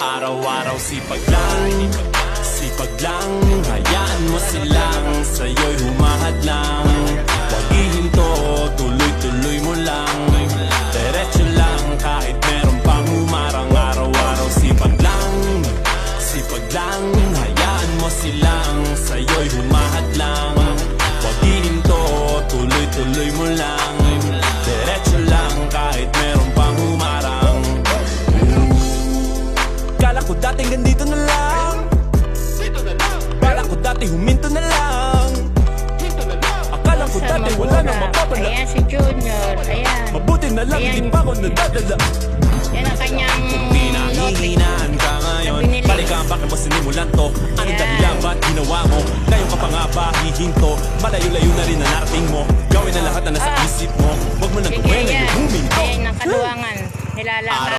Araw-araw sipag lang, sipag lang. Hayaan mo silang sa'yo'y humahad lang. Huwag ihinto, tuloy-tuloy mo lang. Diretso lang kahit meron pang humarang. Araw-araw sipag lang, sipag lang. Hayaan mo silang sa'yo'y humahad lang. Huwag ihinto, tuloy-tuloy mo lang. Diretso lang kahit meron pang humarang. Kala ko dating ganito na lang, bala ko dati huminto na lang. Akala ko dati wala nang mapapala. Ayan si Junior, ayan. Mabuti na lang hindi pa ako nadadala. Yan ang kanyang Di nahihinaan ka ngayon, balikan bakit mo sinimulan to. Anong Yan. dahilan ba't ginawa mo? Ngayon ka pa nga ba hihinto? Malayo-layo na rin na narating mo. Gawin na lahat na nasa isip mo. Huwag mo nang sige gawin yan. na huminto. Ayan ang kaluwangan. Nilalakad.